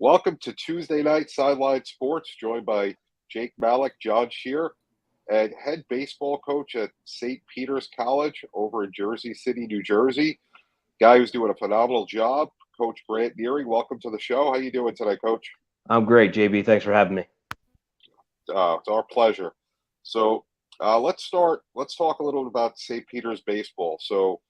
Welcome to Tuesday night Sideline Sports, joined by Jake Malik, John Shear, and head baseball coach at St. Peter's College over in Jersey City, New Jersey. Guy who's doing a phenomenal job, Coach Grant Neary. Welcome to the show. How you doing tonight, Coach? I'm great, JB. Thanks for having me. It's our pleasure. So let's start. Let's talk a little bit about St. Peter's baseball. So,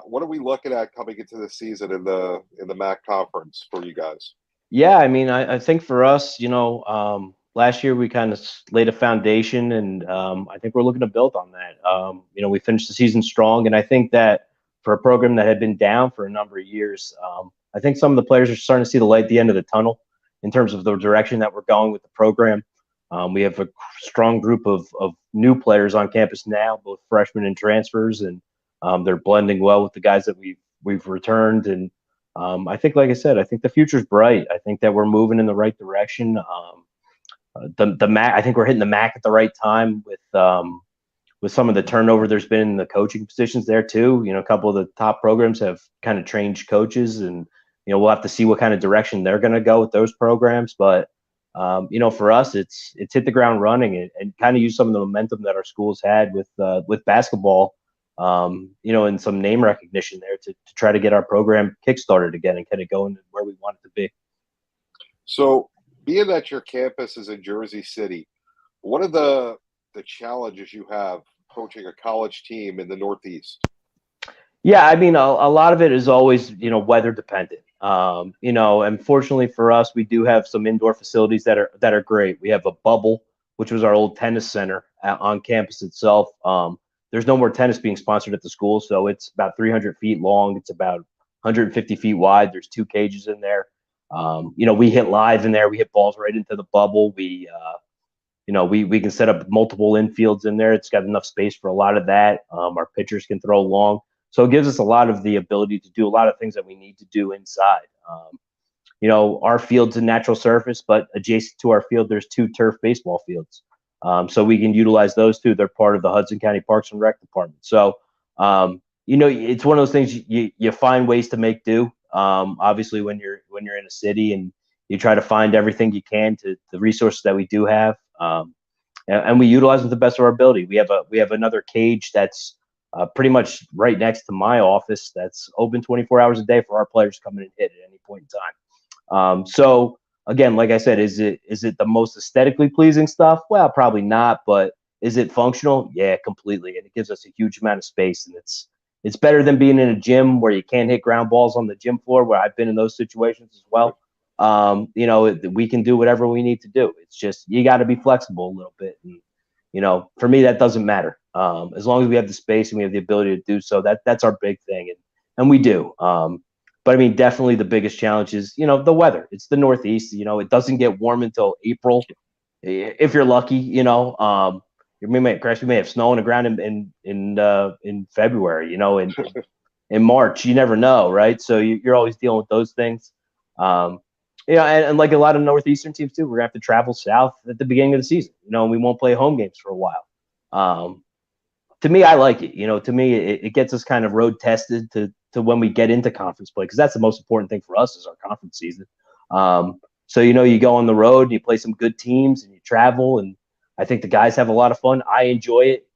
what are we looking at coming into the season in the MAC conference for you guys? Yeah, I think for us, last year we kind of laid a foundation, and I think we're looking to build on that. We finished the season strong, and I think that for a program that had been down for a number of years, I think some of the players are starting to see the light at the end of the tunnel in terms of the direction that we're going with the program. We have a strong group of new players on campus now, both freshmen and transfers, and they're blending well with the guys that we've returned. And I think, like I said, I think the future's bright. I think that we're moving in the right direction. The MAC, I think we're hitting the MAC at the right time with some of the turnover there's been in the coaching positions there too. A couple of the top programs have kind of changed coaches, and we'll have to see what kind of direction they're going to go with those programs. But for us, it's hit the ground running and kind of use some of the momentum that our schools had with basketball, and some name recognition there to try to get our program kickstarted again and kind of going where we want it to be. So, being that your campus is in Jersey City, what are the challenges you have coaching a college team in the Northeast? Yeah, a lot of it is always, weather dependent. And fortunately for us, we do have some indoor facilities that are great. We have a bubble, which was our old tennis center on campus itself. There's no more tennis being sponsored at the school, so it's about 300 feet long. It's about 150 feet wide. There's 2 cages in there. We hit live in there. We hit balls right into the bubble. We can set up multiple infields in there. It's got enough space for a lot of that. Our pitchers can throw long. So it gives us a lot of the ability to do a lot of things that we need to do inside. Our field's a natural surface, but adjacent to our field, there's 2 turf baseball fields. So we can utilize those 2. They're part of the Hudson County Parks and Rec Department. So, it's one of those things you find ways to make do. Obviously, when you're in a city and you try to find everything you can to the resources that we do have, and we utilize them to the best of our ability. We have another cage that's pretty much right next to my office that's open 24 hours a day for our players to come in and hit at any point in time. So again, like I said, is it the most aesthetically pleasing stuff? Well, probably not, but is it functional? Yeah, completely. And it gives us a huge amount of space, and it's better than being in a gym where you can't hit ground balls on the gym floor, where I've been in those situations as well. We can do whatever we need to do. It's just you got to be flexible a little bit, and for me that doesn't matter. As long as we have the space and we have the ability to do so, that's our big thing, and we do. But definitely the biggest challenge is the weather. It's the Northeast. It doesn't get warm until April, if you're lucky. We may have snow on the ground in February. In March, you never know, right? So you're always dealing with those things. And like a lot of Northeastern teams too, we're gonna have to travel south at the beginning of the season. And we won't play home games for a while. To me, I like it. To me, it gets us kind of road tested to when we get into conference play, because that's the most important thing for us is our conference season. So you go on the road and you play some good teams and you travel, and I think the guys have a lot of fun. I enjoy it.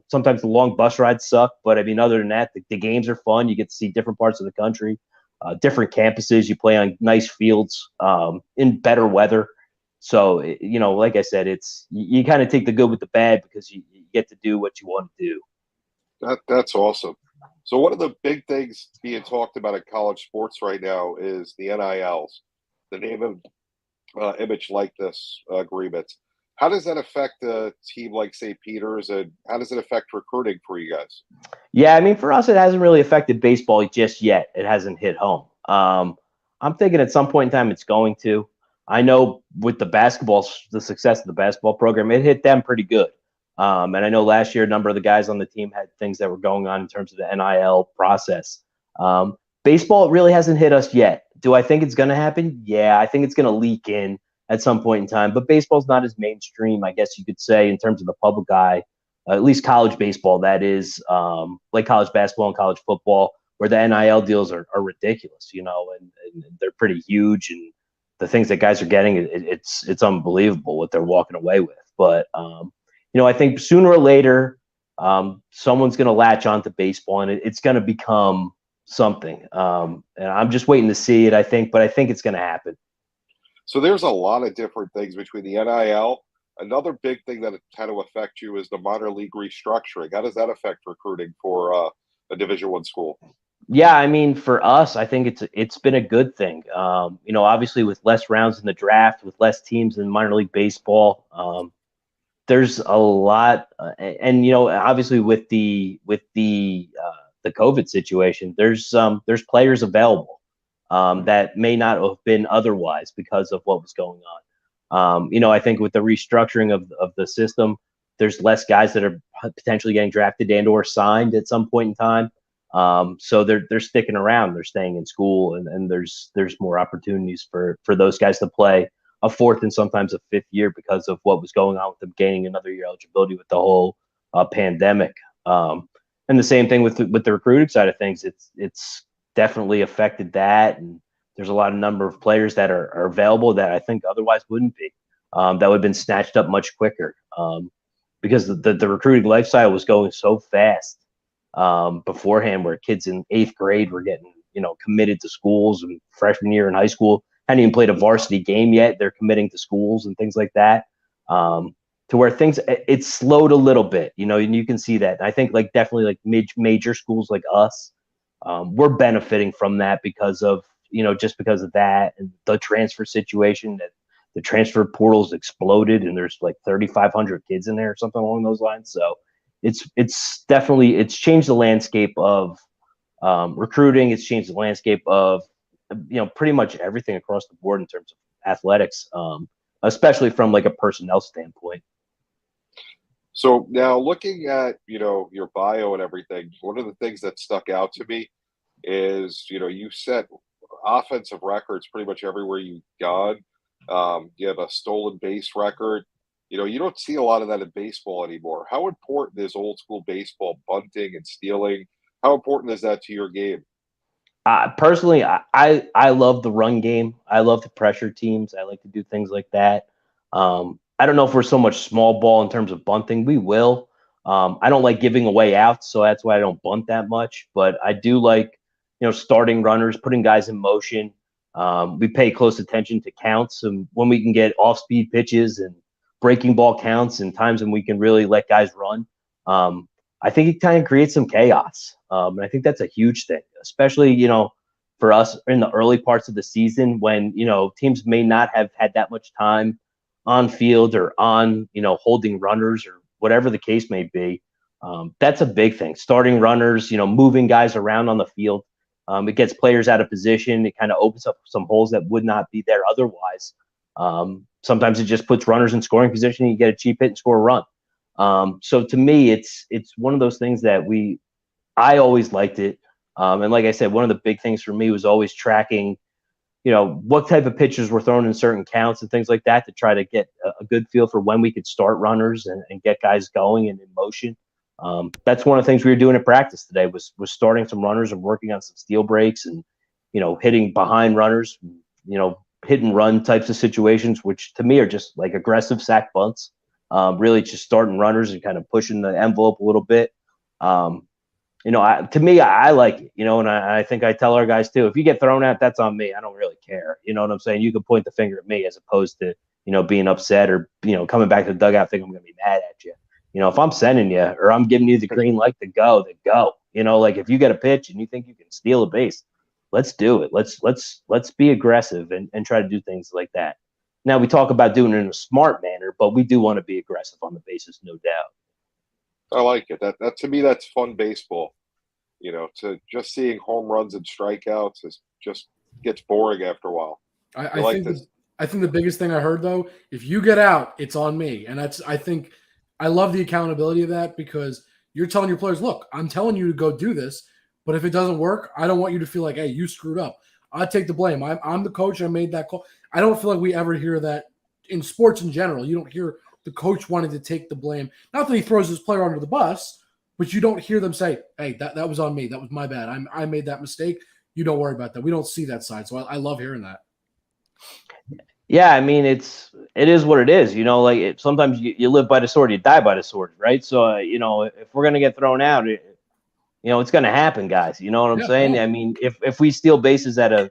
Sometimes the long bus rides suck, but other than that, the games are fun. You get to see different parts of the country. Different campuses, you play on nice fields in better weather. So, like I said, it's you kind of take the good with the bad because you get to do what you want to do. That's awesome. So one of the big things being talked about in college sports right now is the NILs, the name of image likeness agreements. How does that affect a team like St. Peter's, and how does it affect recruiting for you guys? Yeah, for us, it hasn't really affected baseball just yet. It hasn't hit home. I'm thinking at some point in time it's going to. I know with the success of the basketball program, it hit them pretty good. And I know last year a number of the guys on the team had things that were going on in terms of the NIL process. Baseball, it really hasn't hit us yet. Do I think it's going to happen? Yeah, I think it's going to leak in at some point in time. But baseball's not as mainstream, I guess you could say, in terms of the public eye. At least college baseball, that is, like college basketball and college football, where the NIL deals are ridiculous, and they're pretty huge, and the things that guys are getting, it's unbelievable what they're walking away with. But I think sooner or later, someone's going to latch onto baseball, and it's going to become something. And I'm just waiting to see it. I think it's going to happen. So there's a lot of different things between the NIL. Another big thing that kind of affects you is the minor league restructuring. How does that affect recruiting for a Division I school? Yeah, I mean, for us, I think it's been a good thing. Obviously with less rounds in the draft, with less teams in minor league baseball, there's a lot, and obviously with the COVID situation, there's players available that may not have been otherwise because of what was going on. I think with the restructuring of the system, there's less guys that are potentially getting drafted and or signed at some point in time. So they're sticking around, they're staying in school, and there's more opportunities for those guys to play a fourth and sometimes a fifth year because of what was going on with them gaining another year eligibility with the whole pandemic. And the same thing with the recruiting side of things. It's definitely affected that, and there's a lot of number of players that are available that I think otherwise wouldn't be, that would have been snatched up much quicker, because the recruiting lifestyle was going so fast beforehand, where kids in 8th grade were getting committed to schools, and freshman year in high school hadn't even played a varsity game yet, they're committing to schools and things like that, to where things, it's slowed a little bit, and you can see that. And I think definitely major schools like us, we're benefiting from that because of just because of that, and the transfer situation, that the transfer portal's exploded and there's 3,500 kids in there or something along those lines. So it's definitely changed the landscape of recruiting. It's changed the landscape of pretty much everything across the board in terms of athletics, especially from a personnel standpoint. So now looking at your bio and everything, one of the things that stuck out to me is you set offensive records pretty much everywhere you've gone. You have a stolen base record. You don't see a lot of that in baseball anymore. How important is old school baseball, bunting and stealing? How important is that to your game? Personally, I love the run game. I love to pressure teams. I like to do things like that. I don't know if we're so much small ball in terms of bunting. We will. I don't like giving away outs, so that's why I don't bunt that much. But I do like, starting runners, putting guys in motion. We pay close attention to counts, and when we can get off-speed pitches and breaking ball counts and times when we can really let guys run. I think it kind of creates some chaos. And I think that's a huge thing, especially, for us in the early parts of the season when, teams may not have had that much time on field or on, holding runners or whatever the case may be. That's a big thing. Starting runners, moving guys around on the field. It gets players out of position. It kind of opens up some holes that would not be there otherwise. Sometimes it just puts runners in scoring position and you get a cheap hit and score a run. So to me, it's one of those things that I always liked it. And like I said, one of the big things for me was always tracking, what type of pitches were thrown in certain counts and things like that to try to get a good feel for when we could start runners and get guys going and in motion. That's one of the things we were doing at practice today was starting some runners and working on some steal breaks and, hitting behind runners, hit and run types of situations, which to me are just aggressive sack bunts. Really just starting runners and kind of pushing the envelope a little bit. To me, I like it, and I think I tell our guys too, if you get thrown at, that's on me. I don't really care. You know what I'm saying? You can point the finger at me as opposed to, being upset or, coming back to the dugout thinking I'm going to be mad at you. If I'm sending you or I'm giving you the green light to go, then go. If you get a pitch and you think you can steal a base, let's do it. Let's be aggressive and try to do things like that. Now we talk about doing it in a smart manner, but we do want to be aggressive on the bases, no doubt. I like it. That to me, that's fun baseball. To just seeing home runs and strikeouts is just gets boring after a while. I think the biggest thing I heard though, if you get out, it's on me, and I love the accountability of that because you're telling your players, look, I'm telling you to go do this, but if it doesn't work, I don't want you to feel like, hey, you screwed up. I take the blame. I'm the coach. I made that call. I don't feel like we ever hear that in sports in general. You don't hear the coach wanting to take the blame. Not that he throws his player under the bus, but you don't hear them say, hey, that was on me. That was my bad. I made that mistake. You don't worry about that. We don't see that side. So I love hearing that. Yeah, I mean, it is what it is. Like sometimes you live by the sword, you die by the sword, right? So if we're gonna get thrown out, it's gonna happen, guys. You know what I'm Yeah, saying? no. I mean, if we steal bases at a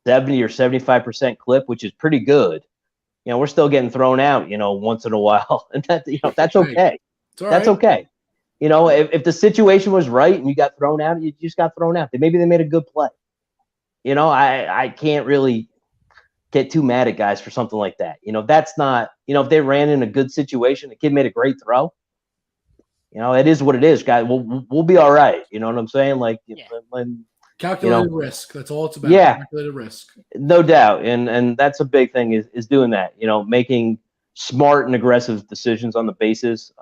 70 or 75% clip, which is pretty good, we're still getting thrown out, once in a while, and that's Hey, okay. it's all That's right. okay. If the situation was right and you got thrown out, you just got thrown out. Maybe they made a good play. I can't really get too mad at guys for something like that. That's not, if they ran in a good situation, the kid made a great throw. It is what it is, guys. We'll be all right. You know what I'm saying? Like, Calculated risk. That's all it's about. Yeah, calculated risk. no doubt. And that's a big thing is doing that. Making smart and aggressive decisions on the bases.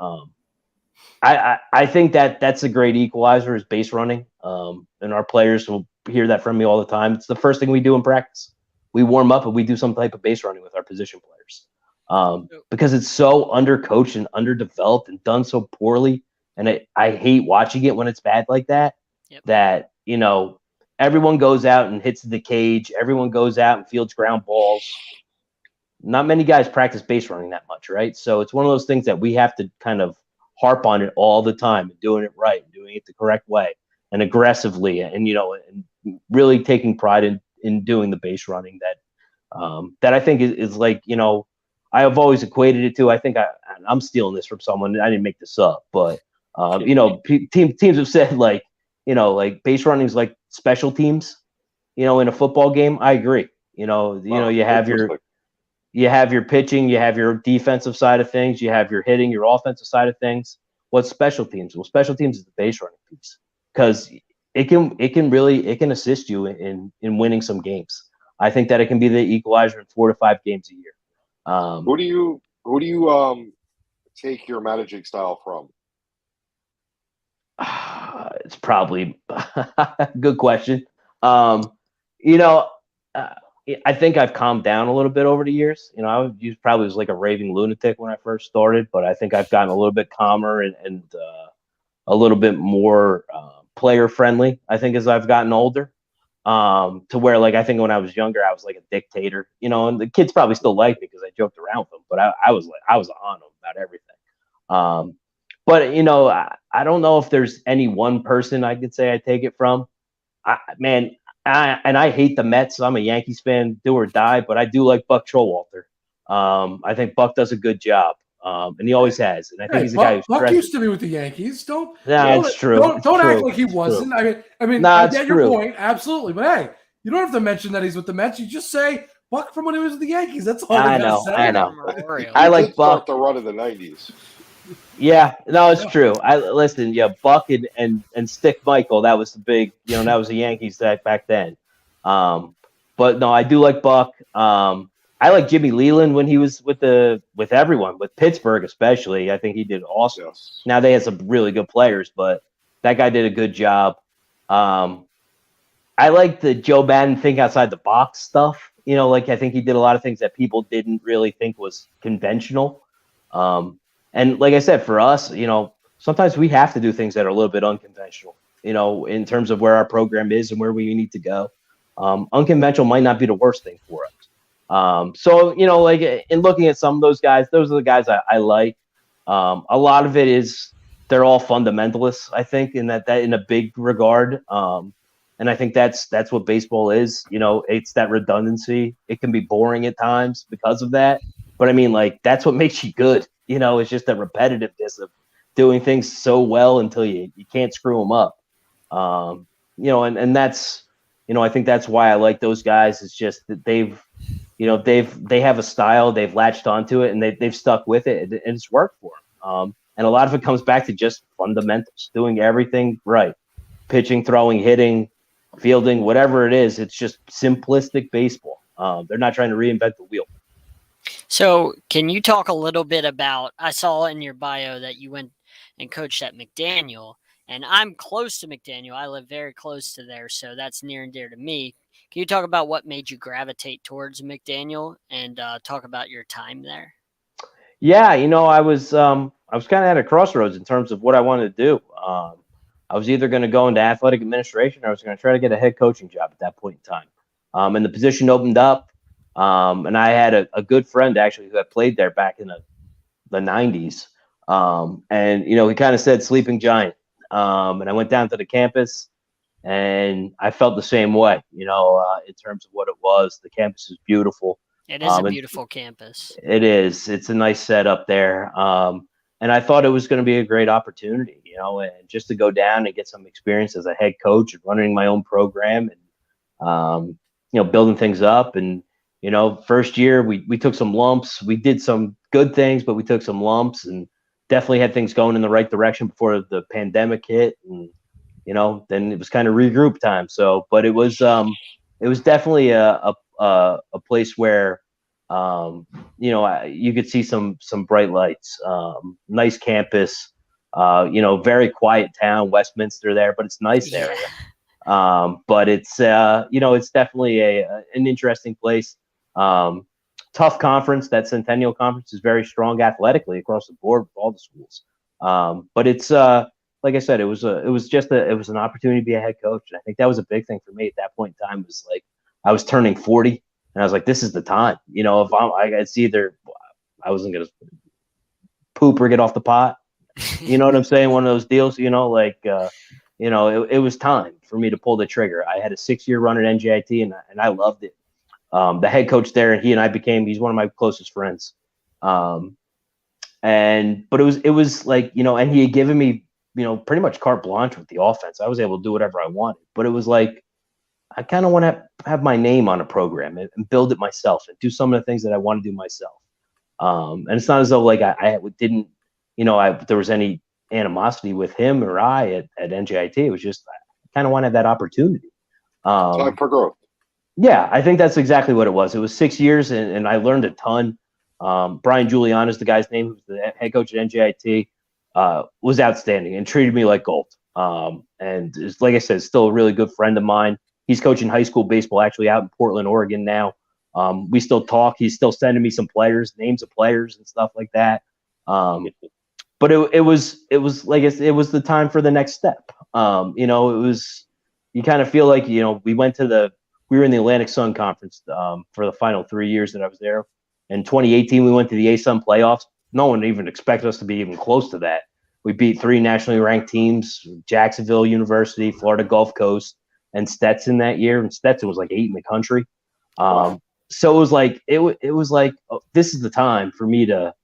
I think that's a great equalizer is base running. And our players will hear that from me all the time. It's the first thing we do in practice. We warm up and we do some type of base running with our position players. Because it's so undercoached and underdeveloped and done so poorly. And I hate watching it when it's bad like that. Yep. That, everyone goes out and hits the cage. Everyone goes out and fields ground balls. Not many guys practice base running that much, right? So it's one of those things that we have to kind of harp on it all the time and doing it right, and doing it the correct way and aggressively, and really taking pride in doing the base running that I think is like, I have always equated it to, I think I'm stealing this from someone. I didn't make this up, but teams have said like base running is like special teams, in a football game. I agree. You have your pitching, you have your defensive side of things, you have your hitting, your offensive side of things. What's special teams? Well, special teams is the base running piece because it can assist you in winning some games. I think that it can be the equalizer in 4 to 5 games a year. Who do you take your managing style from? It's probably a good question. I think I've calmed down a little bit over the years. I probably was like a raving lunatic when I first started, but I think I've gotten a little bit calmer and a little bit more player friendly. I think as I've gotten older, to where like I think when I was younger, I was like a dictator. And the kids probably still like me because I joked around with them, but I was on them about everything. But I don't know if there's any one person I could say I take it from. I hate the Mets. I'm a Yankees fan, do or die, but I do like Buck Showalter. I think Buck does a good job, and he always has. And I think he's a guy who's Buck used to be with the Yankees. It's true. Don't act like he wasn't. I mean, I get your point, absolutely. But hey, you don't have to mention that he's with the Mets. You just say Buck from when he was with the Yankees. That's all. I know. I like Buck. The run of the '90s. Yeah, no, it's true. Listen, Buck and Stick Michael, that was the big, that was the Yankees back then. But no, I do like Buck. I like Jimmy Leland when he was with everyone, with Pittsburgh especially. I think he did awesome. Yes. Now they had some really good players, but that guy did a good job. I like the Joe Madden think outside the box stuff. I think he did a lot of things that people didn't really think was conventional. And like I said, for us, sometimes we have to do things that are a little bit unconventional, in terms of where our program is and where we need to go. Unconventional might not be the worst thing for us. So, like in looking at some of those guys, those are the guys I like. A lot of it is they're all fundamentalists, I think, in that in a big regard. And I think that's what baseball is. It's that redundancy. It can be boring at times because of that. But I mean, like, that's what makes you good. It's just the repetitiveness of doing things so well until you can't screw them up. And that's, I think that's why I like those guys. It's just that they have a style, they've latched onto it, and they've stuck with it, and it's worked for them. And a lot of it comes back to just fundamentals, doing everything right, pitching, throwing, hitting, fielding, whatever it is. It's just simplistic baseball. They're not trying to reinvent the wheel. So can you talk a little bit about, I saw in your bio that you went and coached at McDaniel, and I'm close to McDaniel. I live very close to there, so that's near and dear to me. Can you talk about what made you gravitate towards McDaniel and talk about your time there? Yeah, I was kind of at a crossroads in terms of what I wanted to do. I was either going to go into athletic administration or I was going to try to get a head coaching job at that point in time. And the position opened up. And I had a good friend actually who had played there back in the 90s. And, he kind of said sleeping giant. And I went down to the campus and I felt the same way, in terms of what it was. The campus is beautiful. It is a beautiful campus. It is. It's a nice setup there. And I thought it was going to be a great opportunity, and just to go down and get some experience as a head coach and running my own program and, building things up. And, first year we took some lumps. We did some good things, but we took some lumps and definitely had things going in the right direction before the pandemic hit. And, then it was kind of regroup time. So, but it was definitely a place where, you could see some bright lights, nice campus, very quiet town, Westminster there, but it's nice area. But it's, it's definitely an interesting place. Tough conference. That Centennial Conference is very strong athletically across the board with all the schools. But it's, like I said, it was an opportunity to be a head coach. And I think that was a big thing for me at that point in time. Was like, I was turning 40 and I was like, this is the time, if it's either I wasn't going to poop or get off the pot. You know what I'm saying? One of those deals, it was time for me to pull the trigger. I had a 6-year run at NJIT and I loved it. The head coach there, and he's one of my closest friends. But it was like, and he had given me, pretty much carte blanche with the offense. I was able to do whatever I wanted, but it was like, I kind of want to have my name on a program and build it myself and do some of the things that I want to do myself. And it's not as though like I didn't, there was any animosity with him or I at NJIT. It was just, I kind of want to have that opportunity. Time for growth. Yeah, I think that's exactly what it was. It was 6 years and I learned a ton. Brian Giuliano is the guy's name, who's the head coach at NJIT, was outstanding and treated me like gold. And like I said, still a really good friend of mine. He's coaching high school baseball actually out in Portland, Oregon now. We still talk. He's still sending me some players, names of players and stuff like that. But it was like it was the time for the next step. It was, you kind of feel like, we were in the Atlantic Sun Conference for the final 3 years that I was there. In 2018, we went to the ASUN playoffs. No one even expected us to be even close to that. We beat 3 nationally ranked teams: Jacksonville University, Florida Gulf Coast, and Stetson that year. And Stetson was like 8 in the country. So it was like, oh, this is the time for me to,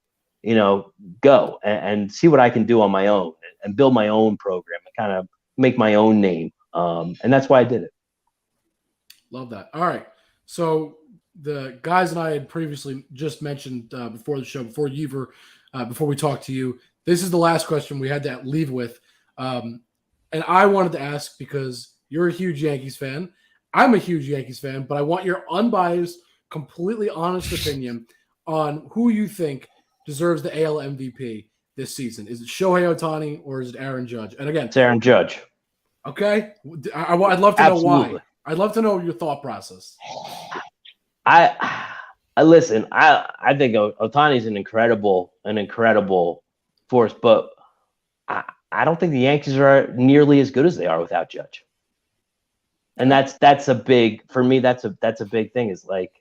go and see what I can do on my own and build my own program and kind of make my own name. And that's why I did it. Love that. All right. So the guys and I had previously just mentioned before the show, before we talked to you, this is the last question we had to leave with. And I wanted to ask, because you're a huge Yankees fan, I'm a huge Yankees fan, but I want your unbiased, completely honest opinion on who you think deserves the AL MVP this season. Is it Shohei Ohtani or is it Aaron Judge? And again, it's Aaron Judge. Okay. I'd love to know why. I'd love to know your thought process. I listen. I think Ohtani's an incredible force, but I don't think the Yankees are nearly as good as they are without Judge. And that's a big, for me. That's a big thing. Is like,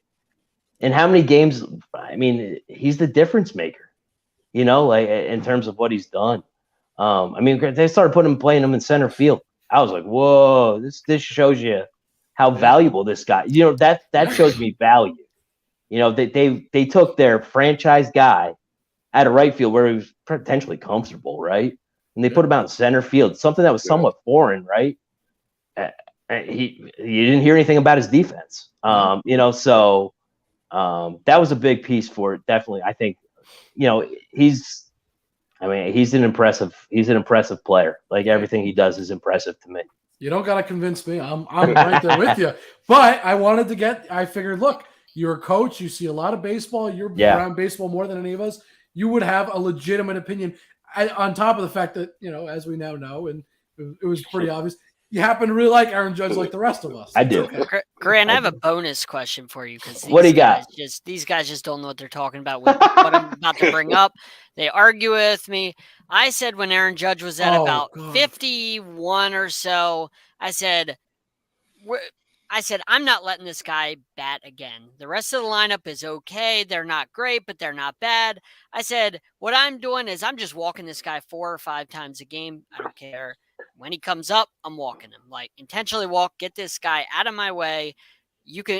in how many games? I mean, he's the difference maker. Like in terms of what he's done. I mean, they started playing him in center field. I was like, whoa, this shows you how valuable this guy. That shows me value. They took their franchise guy out of right field where he was potentially comfortable, right? And they put him out in center field, something that was somewhat foreign, right? You didn't hear anything about his defense. So that was a big piece for it. Definitely. I think, he's an impressive player. Like, everything he does is impressive to me. You don't got to convince me. I'm right there with you. But I figured, look, you're a coach. You see a lot of baseball. You're around baseball more than any of us. You would have a legitimate opinion. On top of the fact that, as we now know, and it was pretty obvious, you happen to really like Aaron Judge like the rest of us. I do. Okay. Grant, I have a bonus question for you, because what do you got? These guys just don't know what they're talking about with what I'm about to bring up. They argue with me. I said when Aaron Judge was at about 51 or so, I said, I said, I'm not letting this guy bat again. The rest of the lineup is okay. They're not great, but they're not bad. I said, what I'm doing is I'm just walking this guy 4 or 5 times a game. I don't care. When he comes up, I'm walking him. Like, intentionally walk, get this guy out of my way.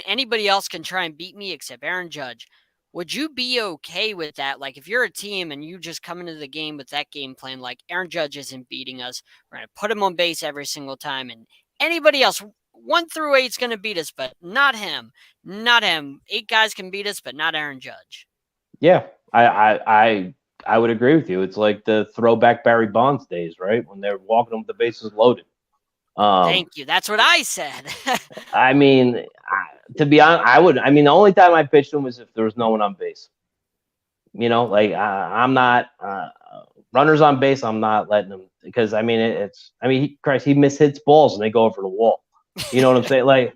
Anybody else can try and beat me except Aaron Judge. Would you be okay with that? Like, if you're a team and you just come into the game with that game plan, like Aaron Judge isn't beating us, we're going to put him on base every single time, and anybody else, 1 through 8 is going to beat us, but not him. Not him. 8 guys can beat us, but not Aaron Judge. Yeah, I would agree with you. It's like the throwback Barry Bonds days, right? When they're walking them with the bases loaded. Thank you. That's what I said. I mean, to be honest, the only time I pitched him was if there was no one on base. You know, like I'm not runners on base. I'm not letting him because he mishits balls and they go over the wall. You know what I'm saying? Like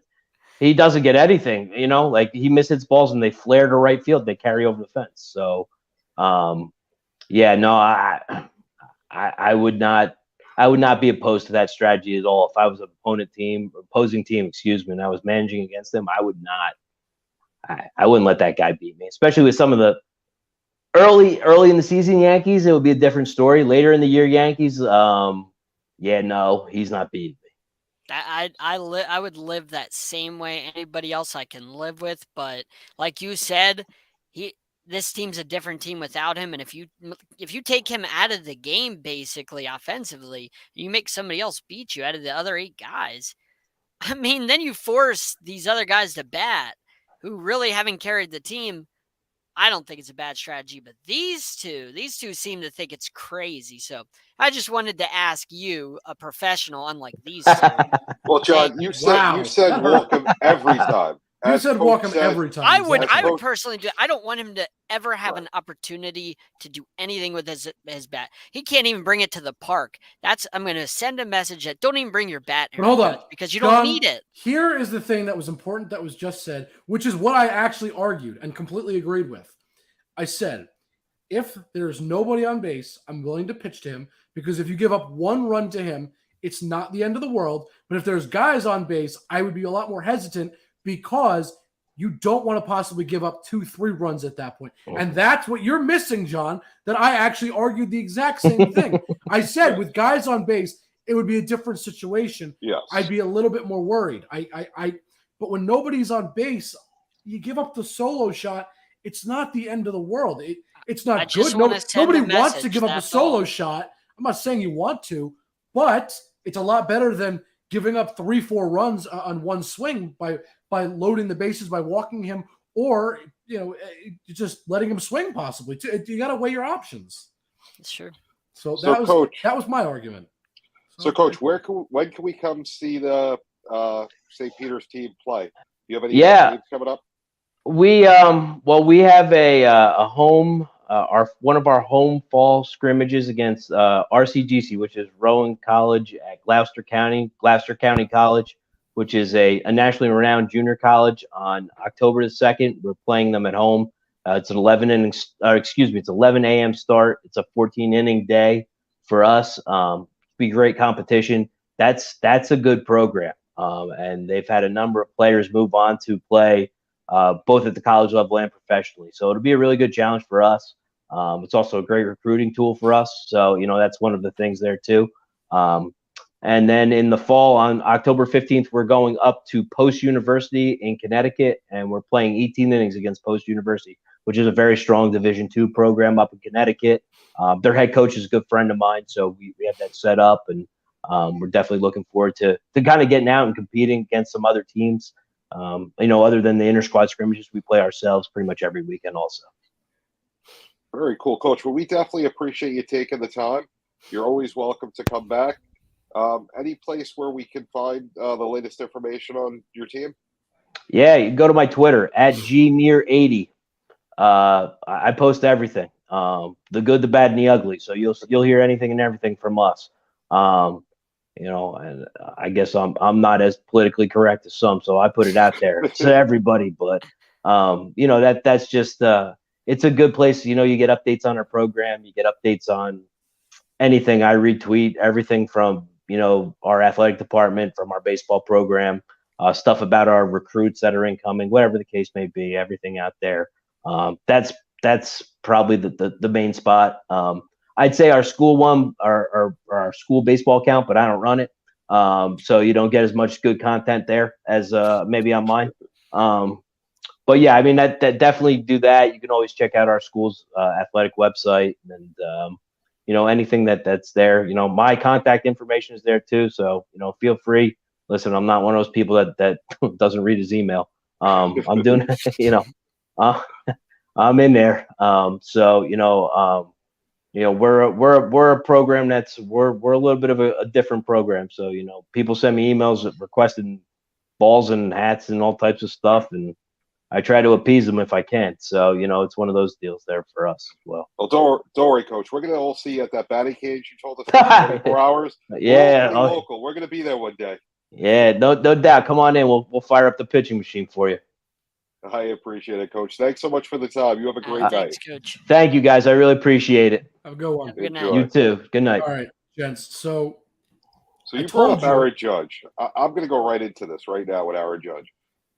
he doesn't get anything. You know, like he mishits balls and they flare to right field. They carry over the fence. So, yeah, no, I would not. I would not be opposed to that strategy at all. If I was an opposing team, and I was managing against them, I would not. I wouldn't let that guy beat me, especially with some of the early in the season Yankees. It would be a different story. Later in the year Yankees, yeah, no, he's not beating me. I would live that same way. Anybody else I can live with, but like you said, this team's a different team without him, and if you take him out of the game, basically offensively, you make somebody else beat you out of the other 8 guys. I mean, then you force these other guys to bat, who really haven't carried the team. I don't think it's a bad strategy, but these two seem to think it's crazy. So I just wanted to ask you, a professional, unlike these two. Well, John, you said walk him every time. You said walk him every time. I would personally do. I don't want him to ever have an opportunity to do anything with his bat. He can't even bring it to the park. I'm going to send a message that don't even bring your bat. But hold on, because you don't need it. Here is the thing that was important that was just said, which is what I actually argued and completely agreed with. I said, if there's nobody on base, I'm willing to pitch to him because if you give up 1 run to him, it's not the end of the world. But if there's guys on base, I would be a lot more hesitant because you don't want to possibly give up 2-3 runs at that point. And that's what you're missing, John, that I actually argued the exact same thing. I said with guys on base, it would be a different situation. Yes. I'd be a little bit more worried. But when nobody's on base, you give up the solo shot. It's not the end of the world. It's not good. Nobody wants to give up a solo shot. I'm not saying you want to, but it's a lot better than giving up 3-4 runs on one swing by loading the bases, by walking him, or just letting him swing possibly. You got to weigh your options. Sure. So that was my argument. So, Coach, when can we come see the St. Peter's team play? Do you have any games coming up? We have a home one of our home fall scrimmages against RCGC, which is Rowan College at Gloucester County College, which is a nationally renowned junior college. On October the 2nd, we're playing them at home. It's an 11 a.m. start. It's a 14-inning day for us. Be great competition. That's a good program, and they've had a number of players move on to play both at the college level and professionally. So it'll be a really good challenge for us. It's also a great recruiting tool for us. So, that's one of the things there too. And then in the fall, on October 15th, we're going up to Post University in Connecticut, and we're playing 18 innings against Post University, which is a very strong Division II program up in Connecticut. Their head coach is a good friend of mine, so we have that set up, and we're definitely looking forward to kind of getting out and competing against some other teams. Other than the inter-squad scrimmages, we play ourselves pretty much every weekend also. Very cool, Coach. Well, we definitely appreciate you taking the time. You're always welcome to come back. Any place where we can find the latest information on your team? Yeah, you can go to my Twitter at gmear80. I post everything, the good, the bad, and the ugly. So you'll hear anything and everything from us. And I guess I'm not as politically correct as some, so I put it out there to everybody. But that's just it's a good place. You get updates on our program, you get updates on anything. I retweet everything from our athletic department, from our baseball program. stuff about our recruits that are incoming, whatever the case may be, everything out there. That's probably the main spot. I'd say our school one, our school baseball account, but I don't run it. So you don't get as much good content there as maybe on mine. But yeah, I mean that definitely do that. You can always check out our school's athletic website, and anything that's there. My contact information is there too. So feel free. Listen, I'm not one of those people that doesn't read his email. I'm doing I'm in there. We're a program we're a little bit of a different program. So people send me emails requesting balls and hats and all types of stuff, and I try to appease them if I can. So it's one of those deals there for us as well. Well, don't worry, Coach. We're gonna all see you at that batting cage you told us for 24 hours. Yeah, we're local. We're gonna be there one day. Yeah, no doubt. Come on in. We'll fire up the pitching machine for you. I appreciate it, Coach. Thanks so much for the time. You have a great night. Thanks, Coach. Thank you, guys. I really appreciate it. Have a good one. Good night. You too. Good night. All right, gents. So you brought up Aaron Judge. I'm going to go right into this right now with Aaron Judge.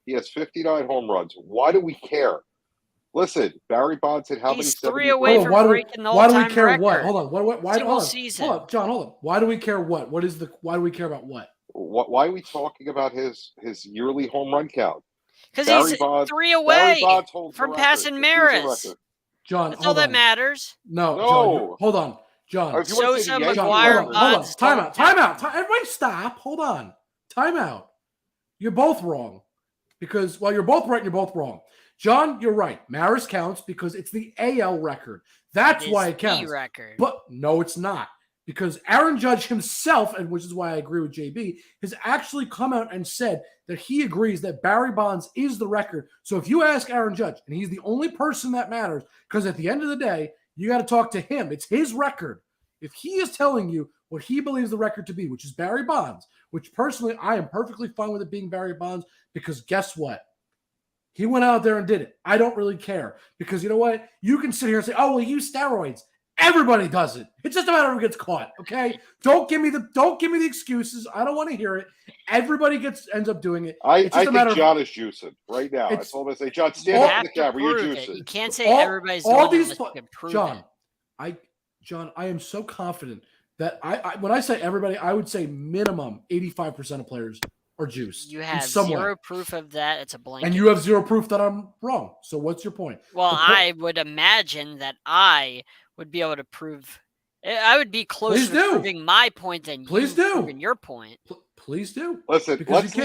He has 59 home runs. Why do we care? Listen, Barry Bonds had how many? He's 3 away from breaking the why all-time do we care record. what? Hold on. Why Single season. Hold on, John. Hold on. Why do we care what? Why do we care about what? Why are we talking about his yearly home run count? Because he's 3 away from passing Maris. John, that's all that matters. No. John, hold on. John. Sosa, McGuire, Bonds. Time out. Everybody stop. Hold on. Time out. You're both wrong. Because you're both right and you're both wrong. John, you're right. Maris counts because it's the AL record. That's why it counts. Record. But no, it's not. Because Aaron Judge himself, and which is why I agree with JB, has actually come out and said that he agrees that Barry Bonds is the record. So if you ask Aaron Judge, and he's the only person that matters, because at the end of the day, you got to talk to him. It's his record. If he is telling you what he believes the record to be, which is Barry Bonds, which personally I am perfectly fine with it being Barry Bonds, because guess what? He went out there and did it. I don't really care, because you know what? You can sit here and say, "Oh, well, use steroids." Everybody does it. It's just a matter of who gets caught. Okay, don't give me the excuses. I don't want to hear it. Everybody ends up doing it. I think John is juicing right now. I told him to say, John, stand up in the camera. You're juicing. You can't say everybody's all these. John, I am so confident that I when I say everybody, I would say minimum 85% of players are juiced. You have zero proof of that. It's a blanket. And you have zero proof that I'm wrong. So what's your point? Well, I would imagine that I would be able to prove. I would be closer to proving my point than proving your point. Please do. Listen, let's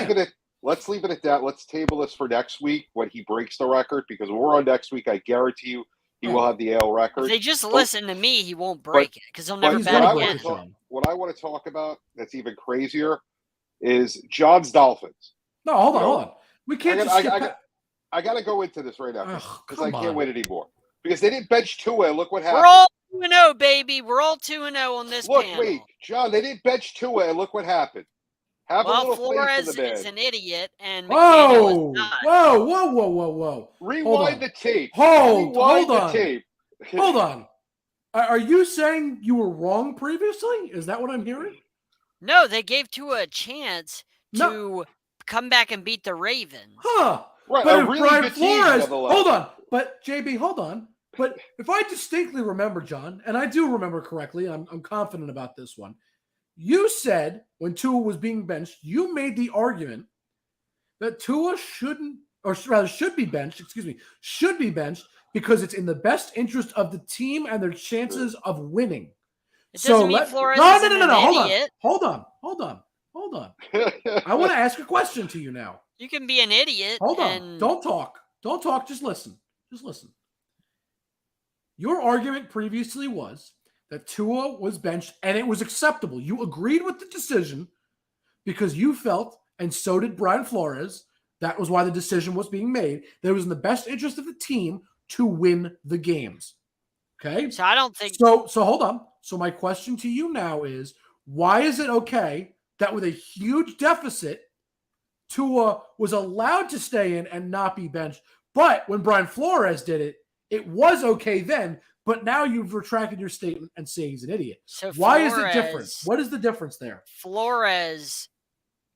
leave it at that. Let's table this for next week when he breaks the record, because when we're on next week, I guarantee you he will have the AL record. If they just listen to me, he won't break it, because he'll never bat again. What I want to talk about that's even crazier is John's Dolphins. No, hold on. We can't I got to go into this right now because I can't wait anymore. Because they didn't bench Tua, and look what happened. We're all 2-0, baby. We're all 2-0 on this panel. Wait, John, they didn't bench Tua, and look what happened. Have a little Flores faith in the man. is an idiot, and McDaniel is not. Whoa. Rewind the tape. Hold on. Are you saying you were wrong previously? Is that what I'm hearing? No, they gave Tua a chance to come back and beat the Ravens. Huh. Right, but if really Brian Flores, hold on. But JB, hold on. But if I distinctly remember, John, and I do remember correctly, I'm confident about this one. You said when Tua was being benched, you made the argument that Tua should be benched because it's in the best interest of the team and their chances of winning. It doesn't mean Flores is an idiot. Hold on. I want to ask a question to you now. You can be an idiot. Hold on. Don't talk. Just listen. Your argument previously was that Tua was benched and it was acceptable. You agreed with the decision because you felt, and so did Brian Flores, that was why the decision was being made, that it was in the best interest of the team to win the games. Okay? So I don't think... So hold on. So my question to you now is, why is it okay that with a huge deficit, Tua was allowed to stay in and not be benched, but when Brian Flores did it, it was okay then, but now you've retracted your statement and say he's an idiot. So why is it different? What is the difference there? Flores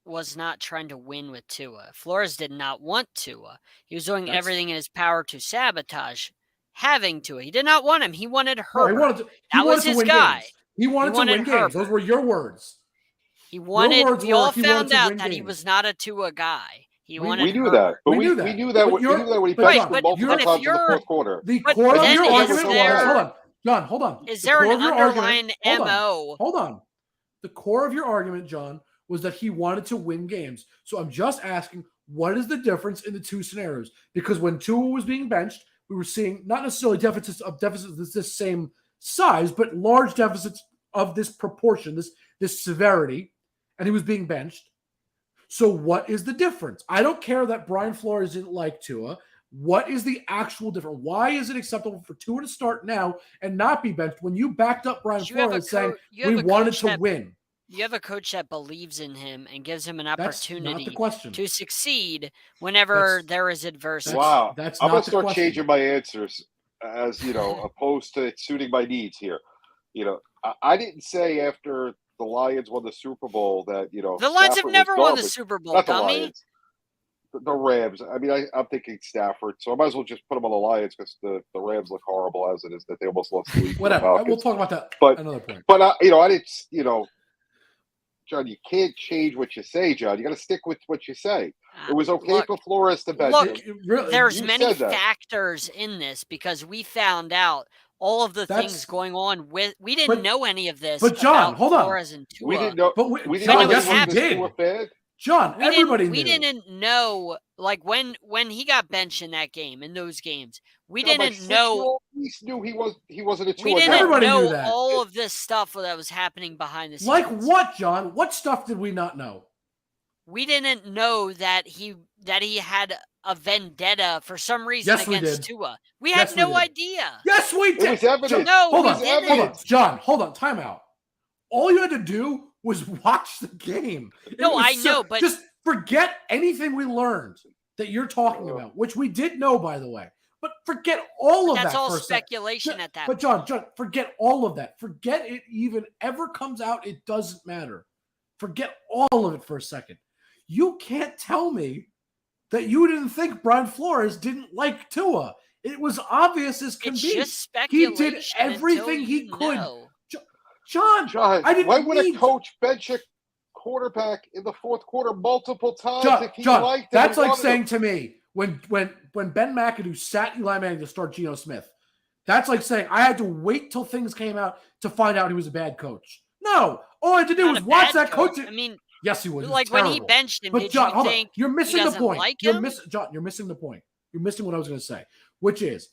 was not trying to win with Tua. Flores did not want Tua. He was doing everything in his power to sabotage having Tua. He did not want him. He wanted No, Herbert. he That wanted was to his win guy. games. He wanted to win games. Herbert. Those were your words. He wanted. words We were all he wanted found to out win that he games. was not a Tua guy. He We wanted knew Herbert. that, but we knew that when he benched him multiple times in the fourth quarter. The core of then your is argument there- was, hold on. Is The there core an of your underlying argument- MO? Hold on. The core of your argument, John, was that he wanted to win games. So I'm just asking, what is the difference in the two scenarios? Because when Tua was being benched, we were seeing not necessarily deficits this same size, but large deficits of this proportion, this severity, and he was being benched. So what is the difference? I don't care that Brian Flores didn't like Tua. What is the actual difference? Why is it acceptable for Tua to start now and not be benched when you backed up Brian Flores saying we wanted to win? You have a coach that believes in him and gives him an opportunity not the question. to succeed whenever there is adversity. Wow. That's I'm not going to the start question. changing my answers as, opposed to suiting my needs here. I didn't say after the Lions won the Super Bowl that, the Lions Stafford have never was won the garbage. Super Bowl, Not the dummy. Lions. The Rams. I mean, I'm thinking Stafford, so I might as well just put them on the Lions because the Rams look horrible as it is that they almost lost the league. Whatever. We'll talk about that another point. But, I didn't, John, you can't change what you say, John. You got to stick with what you say. It was okay for Flores to bench him. There's many factors in this because we found out all of the things going on with. We didn't know any of this. But John, about hold on. Flores and Tua. We didn't know. But John, yes, we did. John, everybody knew. We didn't know, like when he got benched in that game, in those games. We didn't know. We knew he wasn't a Tua. We didn't Everybody know knew that. all of this stuff that was happening behind the scenes. Like what, John? What stuff did we not know? We didn't know that he had a vendetta for some reason against Tua. We had no idea. Yes, we did. It was evident. Hold on, John. Hold on. Time out. All you had to do was watch the game. No, I know, but just forget anything we learned that you're talking about, which we did know, by the way. But forget all of that. That's all speculation at that point. But John, forget all of that. Forget it even ever comes out. It doesn't matter. Forget all of it for a second. You can't tell me that you didn't think Brian Flores didn't like Tua. It was obvious as can be. Just speculation. He did everything he could. Know. John, I didn't why would a coach bench a quarterback in the fourth quarter multiple times if he liked it? That's like saying to me, when Ben McAdoo sat Eli Manning to start Geno Smith, that's like saying I had to wait till things came out to find out he was a bad coach. No, all I had to do was watch that coach. I mean, yes, he was. Like when he benched him, but John, hold on. You're missing the point. Like you're missing the point. You're missing what I was going to say, which is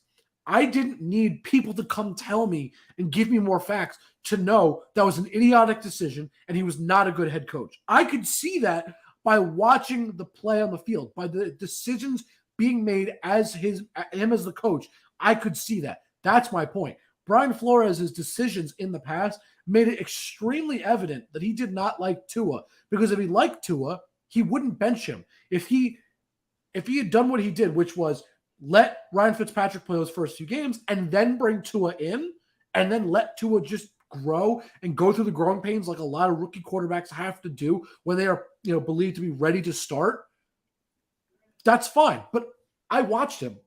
I didn't need people to come tell me and give me more facts to know that was an idiotic decision and he was not a good head coach. I could see that by watching the play on the field, by the decisions being made as him as the coach. I could see that. That's my point. Brian Flores' decisions in the past made it extremely evident that he did not like Tua, because if he liked Tua, he wouldn't bench him. If he had done what he did, which was let Ryan Fitzpatrick play those first few games and then bring Tua in and then let Tua just grow and go through the growing pains like a lot of rookie quarterbacks have to do when they are, believed to be ready to start, that's fine. But I watched him.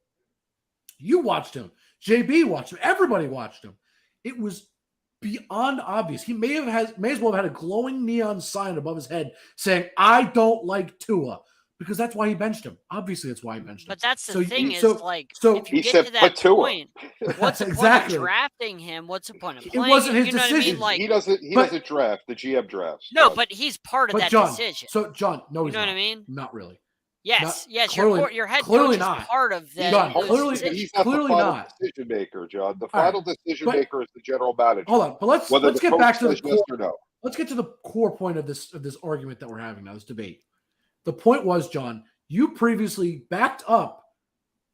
You watched him. JB watched him. Everybody watched him. It was beyond obvious. He may as well have had a glowing neon sign above his head saying, "I don't like Tua," because that's why he benched him. Obviously, that's why he benched him. But that's the thing if you he get said, to that point, what's the exactly. point of drafting him? What's the point of playing? It wasn't his you know decision. What I mean? He doesn't draft. The GM drafts. No, but he's part of that decision. So John, no, you know what I mean? Not really. Yes, clearly, your head clearly coach not. is part of that. John, He's not the final decision maker, John. The final decision maker is the general manager. Hold on, but let's get back to the core. Yes or no. Let's get to the core point of this argument that we're having now, this debate. The point was, John, you previously backed up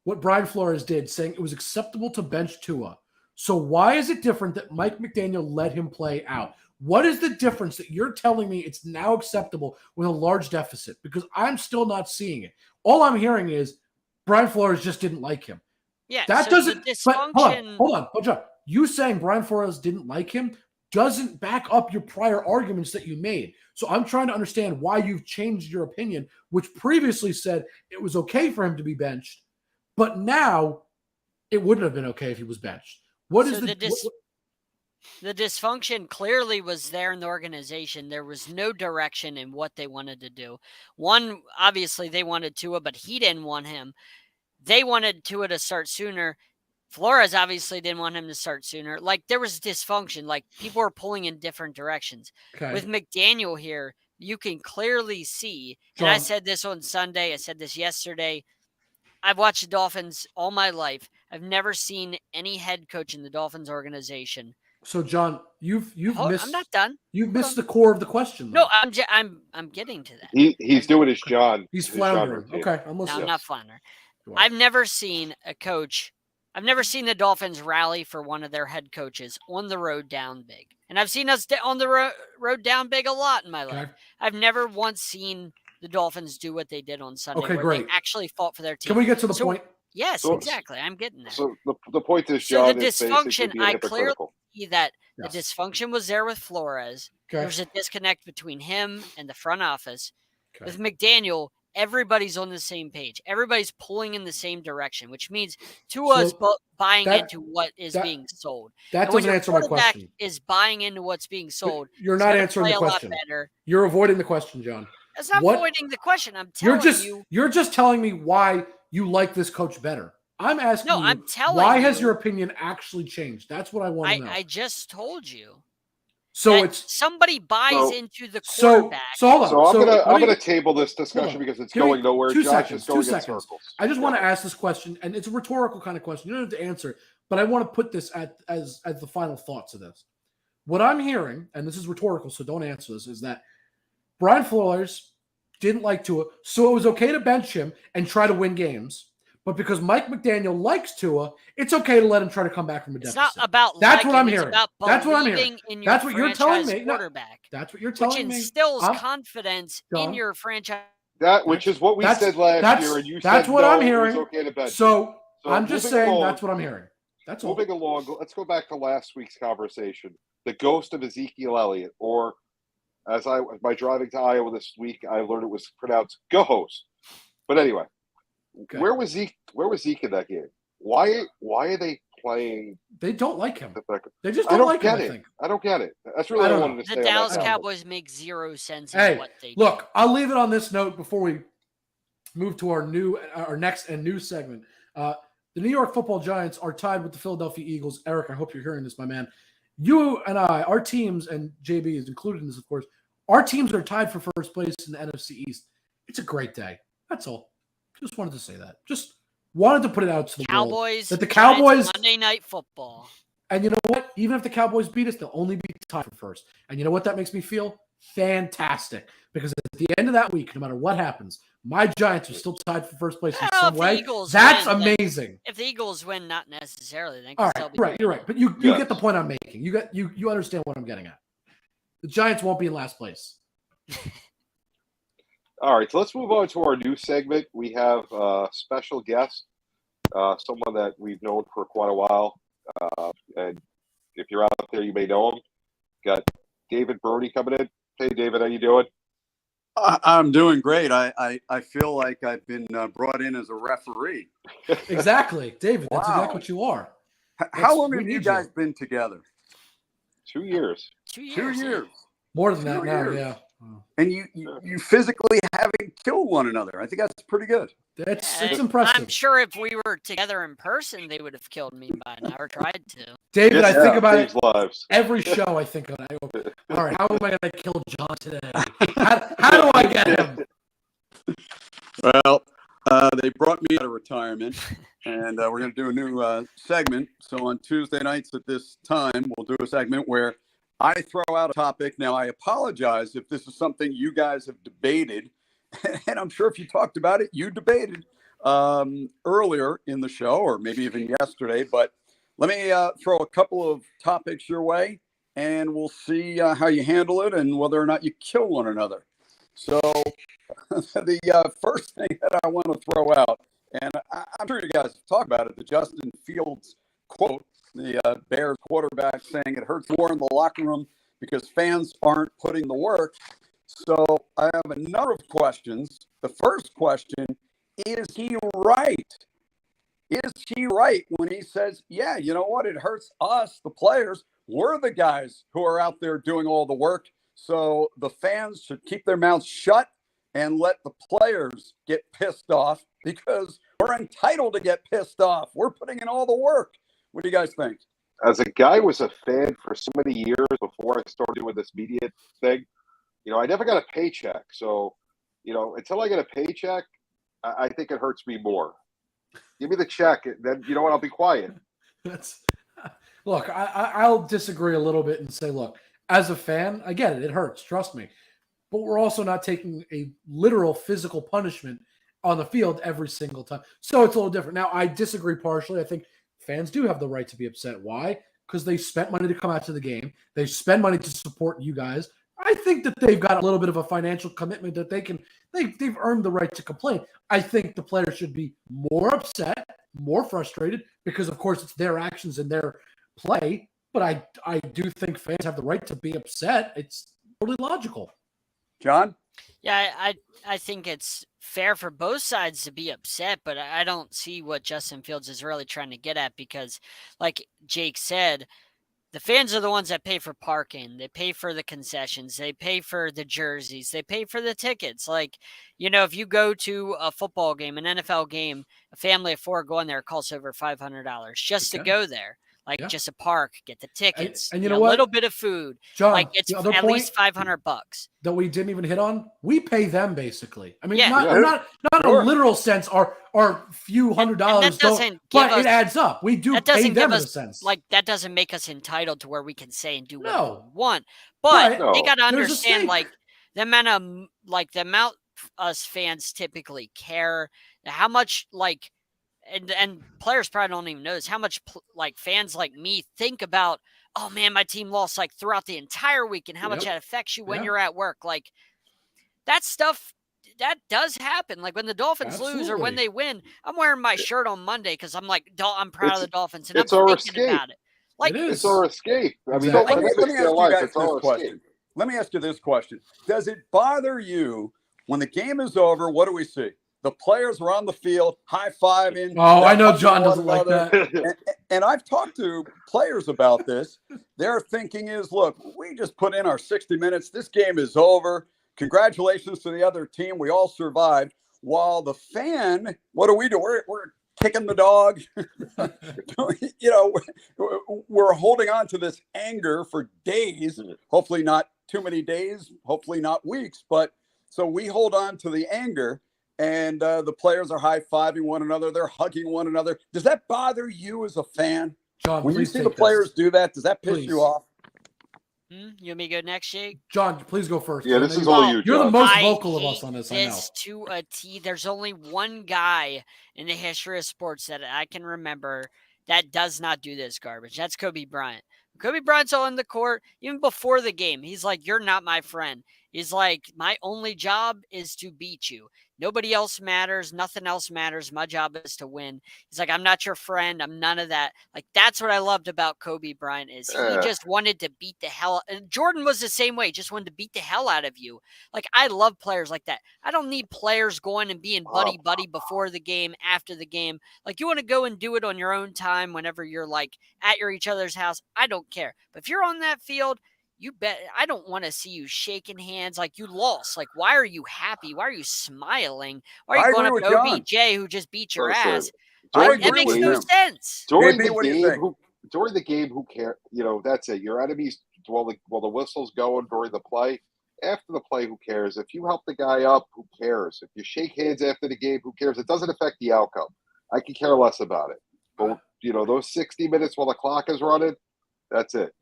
what Brian Flores did, saying it was acceptable to bench Tua. So why is it different that Mike McDaniel let him play out? What is the difference that you're telling me it's now acceptable with a large deficit? Because I'm still not seeing it. All I'm hearing is Brian Flores just didn't like him. Yeah, that so doesn't. The dysfunction... Hold on, John. You saying Brian Flores didn't like him doesn't back up your prior arguments that you made. So I'm trying to understand why you've changed your opinion, which previously said it was okay for him to be benched, but now it wouldn't have been okay if he was benched. What is the dysfunction clearly was there in the organization. There was no direction in what they wanted to do. One, obviously they wanted Tua, but he didn't want him. They wanted Tua to start sooner. Flores obviously didn't want him to start sooner. Like, there was dysfunction. Like, people were pulling in different directions. Okay. With McDaniel here, you can clearly see, John, and I said this on Sunday, I said this yesterday, I've watched the Dolphins all my life. I've never seen any head coach in the Dolphins organization. So, John, you've missed. I'm not done. You've missed the core of the question. Though. No, I'm getting to that. He's doing his John. He's his floundering. John Okay, I'm listening. No, I'm not floundering. I've never seen a coach. I've never seen the Dolphins rally for one of their head coaches on the road down big. And I've seen us on the road down big a lot in my life. Okay. I've never once seen the Dolphins do what they did on Sunday, Okay, where great. they actually fought for their team. Can we get to the point? Yes, So- exactly. I'm getting there. So the point is, So John, the is dysfunction, basically being I clearly hypocritical. see that Yes. the dysfunction was there with Flores. Okay. There's a disconnect between him and the front office. Okay. With McDaniel, everybody's on the same page. Everybody's pulling in the same direction, which means Tua's buying into what is being sold. That And when doesn't your answer my quarterback question. is buying into what's being sold, You're he's not gonna answering play the a lot question. better. You're avoiding the question, John. That's not What- avoiding the question. I'm telling you. You're just telling me why you like this coach better. I'm asking No, you, I'm telling why has you- your opinion actually changed? That's what I want to know. I just told you. So that it's somebody buys so- into the so quarterback. hold on. So I'm let me- gonna table this discussion on. because it's Give me going nowhere. 2 Josh seconds, is going 2 in seconds. circles. I just Yeah. want to ask this question, and it's a rhetorical kind of question. You don't have to answer it, but I want to put this as the final thoughts of this. What I'm hearing, and this is rhetorical, so don't answer this, is that Brian Flores didn't like Tua, so it was okay to bench him and try to win games. But because Mike McDaniel likes Tua, it's okay to let him try to come back from a It's deficit. not about That's what liking, I'm it's hearing. about That's what I'm hearing. believing in your That's what you're telling franchise me. No, quarterback, That's what you're which telling me. instills I'm- confidence John, in your franchise. That which is what we said last year, and you said that's what no, I'm it hearing. was okay to bench. So So I'm just moving saying along- that's what I'm hearing. That's all. Moving along, let's go back to last week's conversation. The ghost of Ezekiel Elliott, or as by driving to Iowa this week, I learned it was pronounced ghost. But anyway, Okay. where was Zeke? Where was Zeke in that game? Why are they playing? They don't like him. The They just I don't don't like get him, I it. think. I don't get it. That's really I what I don't wanted know. to The say. Dallas on that Cowboys make zero sense Hey, in what they do. Look, I'll leave it on this note before we move to our next and new segment. The New York Football Giants are tied with the Philadelphia Eagles. Eric, I hope you're hearing this, my man. You and I, our teams, and JB is included in this, of course, our teams are tied for first place in the NFC East. It's a great day. That's all. Just wanted to say that. Just wanted to put it out to the world. Cowboys, That the Giants, Cowboys, Monday Night Football. and you know what? Even if the Cowboys beat us, they'll only be tied for first. And you know what that makes me feel? Fantastic. Because at the end of that week, no matter what happens, my Giants are still tied for first place in Well, some if the way. Eagles That's win, then- amazing. If the Eagles win, not necessarily. Then All they'll right, be right, you're right. But you Yes. get the point I'm making. You understand what I'm getting at. The Giants won't be in last place. All right, so let's move on to our new segment. We have a special guest, someone that we've known for quite a while. And if you're out there, you may know him. Got David Burney coming in. Hey, David, how you doing? I'm doing great. I feel like I've been brought in as a referee. Exactly. David, that's Wow. exactly what you are. How long we have you need guys you. been together? 2 years. 2 years. 2 yeah. years. More than that 2 now, years. yeah. And you physically haven't killed one another. I think that's pretty good. It's And impressive. I'm sure if we were together in person, they would have killed me by now or tried to. David, I think about saves it lives. every show. I think of it. All right, how am I going to kill John today? How do I get him? Well, they brought me out of retirement, and we're going to do a new segment. So on Tuesday nights at this time, we'll do a segment where I throw out a topic. Now, I apologize if this is something you guys have debated, and I'm sure if you talked about it, you debated earlier in the show, or maybe even yesterday. But let me throw a couple of topics your way, and we'll see how you handle it and whether or not you kill one another. So the first thing that I want to throw out, and I'm sure you guys talk about it, the Justin Fields quote the Bears quarterback, saying it hurts more in the locker room because fans aren't putting the work. So I have a number of questions. The first question, is he right? Is he right when he says, yeah, you know what? It hurts us, the players. We're the guys who are out there doing all the work. So the fans should keep their mouths shut and let the players get pissed off because we're entitled to get pissed off. We're putting in all the work. What do you guys think? As a guy who was a fan for so many years before I started doing this media thing, I never got a paycheck. So, until I get a paycheck, I think it hurts me more. Give me the check, then you know what? I'll be quiet. Look, I'll disagree a little bit and say, look, as a fan, I get it. It hurts. Trust me. But we're also not taking a literal physical punishment on the field every single time. So it's a little different. Now, I disagree partially. I think fans do have the right to be upset. Why? Because they spent money to come out to the game. They spend money to support you guys. I think that they've got a little bit of a financial commitment that they've earned the right to complain. I think the players should be more upset, more frustrated, because of course it's their actions and their play. But I do think fans have the right to be upset. It's totally logical. John? Yeah, I think it's fair for both sides to be upset, but I don't see what Justin Fields is really trying to get at because, like Jake said, the fans are the ones that pay for parking. They pay for the concessions. They pay for the jerseys. They pay for the tickets. Like, if you go to a football game, an NFL game, a family of four going there, it costs over $500 just to go there. Like just a park, get the tickets, and you know what? A little bit of food. John, like it's at least $500 that we didn't even hit on. We pay them basically. I mean, Yeah. not in a literal sense. Our few $100 but it adds up. We do pay them in a sense. Like that doesn't make us entitled to where we can say and do what we want. But they got to understand, the amount us fans typically care, how much and players probably don't even notice how much fans like me think about, oh man, my team lost throughout the entire week and how much that affects you when you're at work. Like that stuff, that does happen. Like when the Dolphins lose or when they win, I'm wearing my shirt on Monday because I'm I'm proud of the Dolphins and I'm thinking about it. Like it's our escape. I mean, let me ask you guys this question. Let me ask you this question. Does it bother you when the game is over? What do we see? The players are on the field, high-fiving. Oh, I know John doesn't like that. And I've talked to players about this. Their thinking is, look, we just put in our 60 minutes. This game is over. Congratulations to the other team. We all survived. While the fan, what do? We're kicking the dog. We're holding on to this anger for days. Hopefully not too many days. Hopefully not weeks. But so we hold on to the anger. And the players are high-fiving one another. They're hugging one another. Does that bother you as a fan? John, when you see the players do that, does that piss you off? You want me to go next, Jake? John, please go first. Yeah, this is only you, John. You're the most vocal of us on this, I know. To a T. There's only one guy in the history of sports that I can remember that does not do this garbage. That's Kobe Bryant. Kobe Bryant's on the court, even before the game. He's like, you're not my friend. He's like, my only job is to beat you. Nobody else matters. Nothing else matters. My job is to win. He's like, I'm not your friend. I'm none of that. Like, that's what I loved about Kobe Bryant is he just wanted to beat the hell. And Jordan was the same way. Just wanted to beat the hell out of you. Like, I love players like that. I don't need players going and being buddy before the game, after the game. Like, you want to go and do it on your own time whenever you're at each other's house. I don't care. But if you're on that field, you bet I don't want to see you shaking hands like you lost. Like, why are you happy? Why are you smiling? Why are you going up to OBJ who just beat your ass? That makes no sense. During the game, who cares? That's it. Your enemies, while the whistle's going during the play. After the play, who cares? If you help the guy up, who cares? If you shake hands after the game, who cares? It doesn't affect the outcome. I can care less about it. But, those 60 minutes while the clock is running, that's it.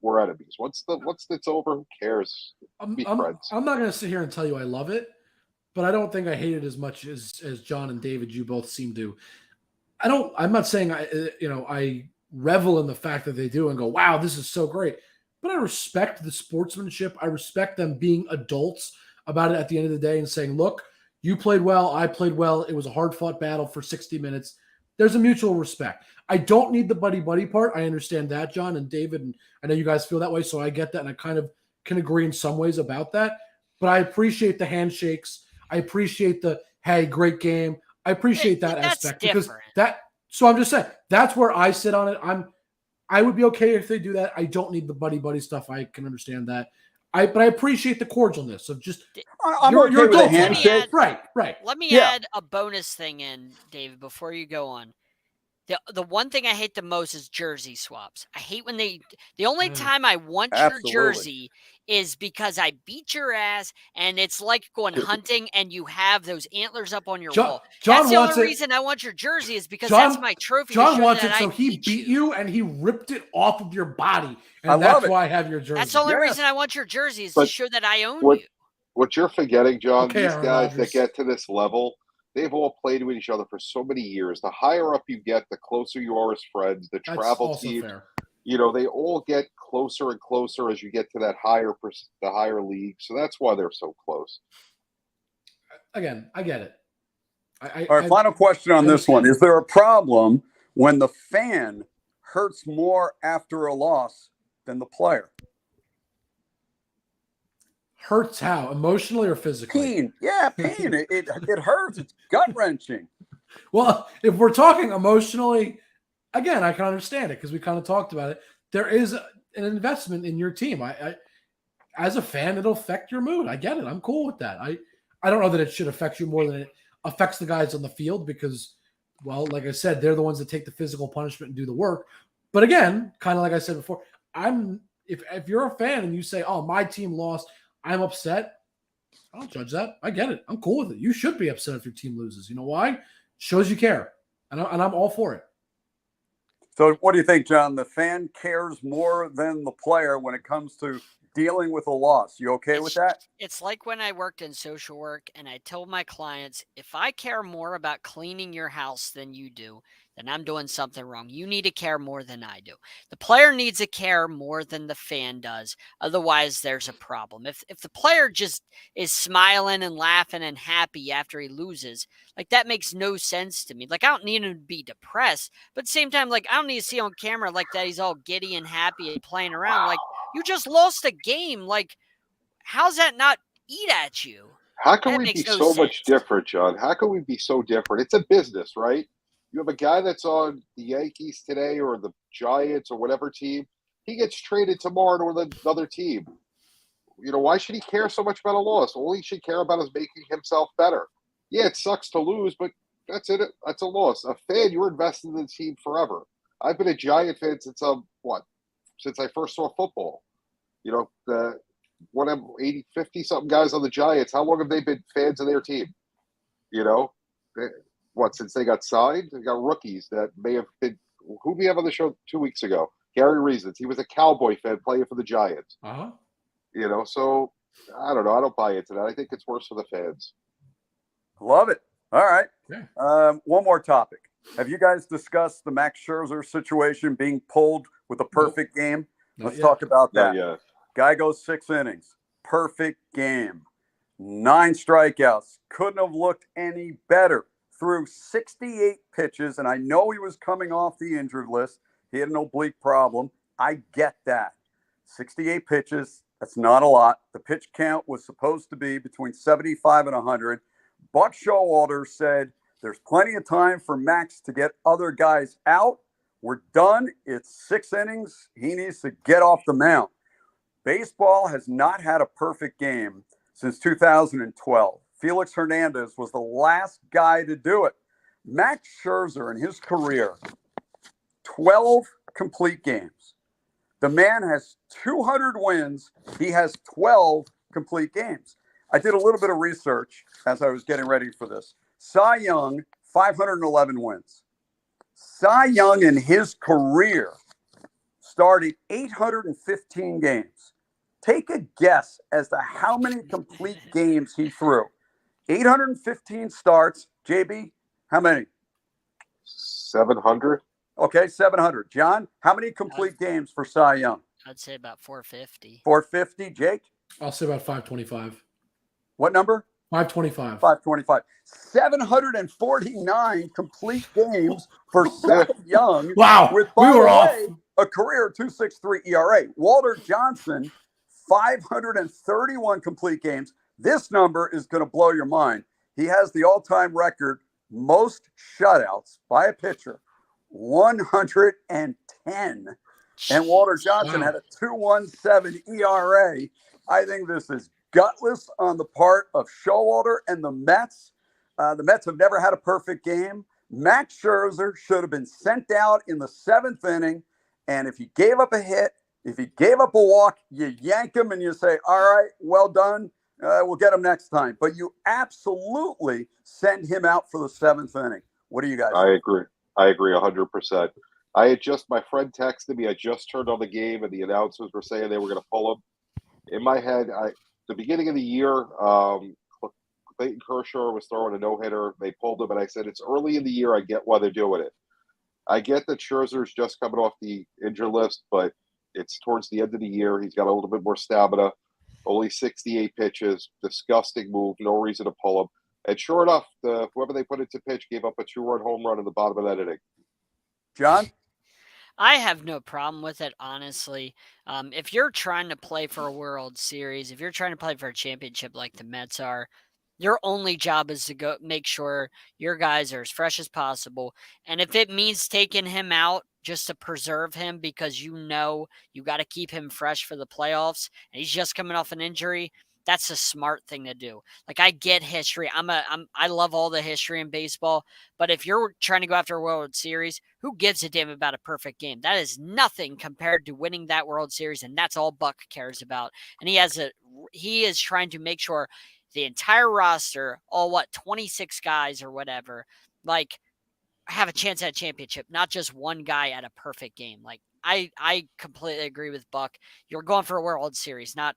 We're enemies. Once it's over, who cares? Be friends. I'm not going to sit here and tell you I love it, but I don't think I hate it as much as John and David, you both seem to. I'm not saying I revel in the fact that they do and go, wow, this is so great. But I respect the sportsmanship. I respect them being adults about it at the end of the day and saying, look, you played well. I played well. It was a hard-fought battle for 60 minutes. there's a mutual respect. I don't need the buddy part. I understand that, John and David, and I know you guys feel that way, so I get that, and I kind of can agree in some ways about that. But I appreciate the handshakes. I appreciate the, hey, great game. I appreciate that aspect because that. So I'm just saying that's where I sit on it. I would be okay if they do that. I don't need the buddy stuff. I can understand that. But I appreciate the cordialness of just. I'm okay with a handshake. Right. Let me add a bonus thing in, David, before you go on. The one thing I hate the most is jersey swaps. I hate when the only time I want your jersey is because I beat your ass and it's like going hunting and you have those antlers up on your wall. That's the only reason I want your jersey is because that's my trophy. John wants it so he beat you and he ripped it off of your body. And that's why I have your jersey. That's the only reason I want your jersey is to show that I own you. What you're forgetting, John, these guys that get to this level, they've all played with each other for so many years. The higher up you get, the closer you are as friends. The travel teams, they all get closer and closer as you get to that the higher league. So that's why they're so close. Again, I get it. All right, final question on this one. Is there a problem when the fan hurts more after a loss than the player? Hurts how? Emotionally or physically? Pain. Yeah, pain. It hurts. It's gut-wrenching. Well, if we're talking emotionally, again, I can understand it because we kind of talked about it. There is an investment in your team. I as a fan, it'll affect your mood. I get it. I'm cool with that. I don't know that it should affect you more than it affects the guys on the field because, well, like I said, they're the ones that take the physical punishment and do the work. But again, kind of like I said before, if you're a fan and you say, oh, my team lost, I'm upset. I don't judge that. I get it. I'm cool with it. You should be upset if your team loses. You know why? Shows you care. And I'm all for it. So what do you think, John? The fan cares more than the player when it comes to dealing with a loss. You okay with that? It's like when I worked in social work and I told my clients, if I care more about cleaning your house than you do, then I'm doing something wrong. You need to care more than I do. The player needs to care more than the fan does. Otherwise, there's a problem. If the player just is smiling and laughing and happy after he loses, like that makes no sense to me. Like I don't need him to be depressed, but at the same time, like I don't need to see on camera like that he's all giddy and happy and playing around. Like you just lost a game. Like how's that not eat at you? How can we be so much different, John? How can we be so different? It's a business, right? You have a guy that's on the Yankees today or the Giants or whatever team. He gets traded tomorrow to another team. Why should he care so much about a loss? All he should care about is making himself better. Yeah, it sucks to lose, but that's it. That's a loss. A fan, you're invested in the team forever. I've been a Giant fan since since I first saw football. The 50-something guys on the Giants, how long have they been fans of their team? Since they got signed? They got rookies that may have been – who we have on the show 2 weeks ago? Gary Reasons. He was a Cowboy fan playing for the Giants. Uh-huh. So I don't know. I don't buy into that. I think it's worse for the fans. Love it. All right. Yeah. One more topic. Have you guys discussed the Max Scherzer situation being pulled with a perfect game? Let's talk about that. Yeah. Guy goes 6 innings. Perfect game. 9 strikeouts. Couldn't have looked any better. Threw 68 pitches, and I know he was coming off the injured list. He had an oblique problem. I get that. 68 pitches, that's not a lot. The pitch count was supposed to be between 75 and 100. Buck Showalter said there's plenty of time for Max to get other guys out. We're done. It's 6 innings. He needs to get off the mound. Baseball has not had a perfect game since 2012. Felix Hernandez was the last guy to do it. Max Scherzer in his career, 12 complete games. The man has 200 wins. He has 12 complete games. I did a little bit of research as I was getting ready for this. Cy Young, 511 wins. Cy Young in his career started 815 games. Take a guess as to how many complete games he threw. 815 starts. JB, how many? 700. Okay, 700. John, how many complete games for Cy Young? I'd say about 450. 450. Jake? I'll say about 525. What number? 525. 525. 749 complete games for Cy Young. Wow. With, we by were the off. way, a career 2.63 ERA. Walter Johnson, 531 complete games. This number is going to blow your mind. He has the all-time record most shutouts by a pitcher, 110. And Walter Johnson had a 2.17 ERA. I think this is gutless on the part of Showalter and the Mets. The Mets have never had a perfect game. Max Scherzer should have been sent out in the 7th inning. And if he gave up a hit, if he gave up a walk, you yank him and you say, all right, well done. We'll get him next time. But you absolutely send him out for the 7th inning. What do you guys think? I agree 100%. My friend texted me, I just turned on the game and the announcers were saying they were going to pull him. In my head, the beginning of the year, Clayton Kershaw was throwing a no-hitter. They pulled him, and I said, it's early in the year. I get why they're doing it. I get that Scherzer's just coming off the injured list, but it's towards the end of the year. He's got a little bit more stamina. Only 68 pitches. Disgusting move. No reason to pull him. And sure enough, whoever they put into pitch gave up a 2-run home run in the bottom of that inning. John? I have no problem with it, honestly. If you're trying to play for a World Series, if you're trying to play for a championship like the Mets are, your only job is to go make sure your guys are as fresh as possible. And if it means taking him out just to preserve him because you got to keep him fresh for the playoffs and he's just coming off an injury, that's a smart thing to do. Like, I get history. I love all the history in baseball, but if you're trying to go after a World Series, who gives a damn about a perfect game? That is nothing compared to winning that World Series, and that's all Buck cares about. And he is trying to make sure the entire roster, 26 guys or whatever, like, have a chance at a championship, not just one guy at a perfect game. Like, I completely agree with Buck. You're going for a World Series, not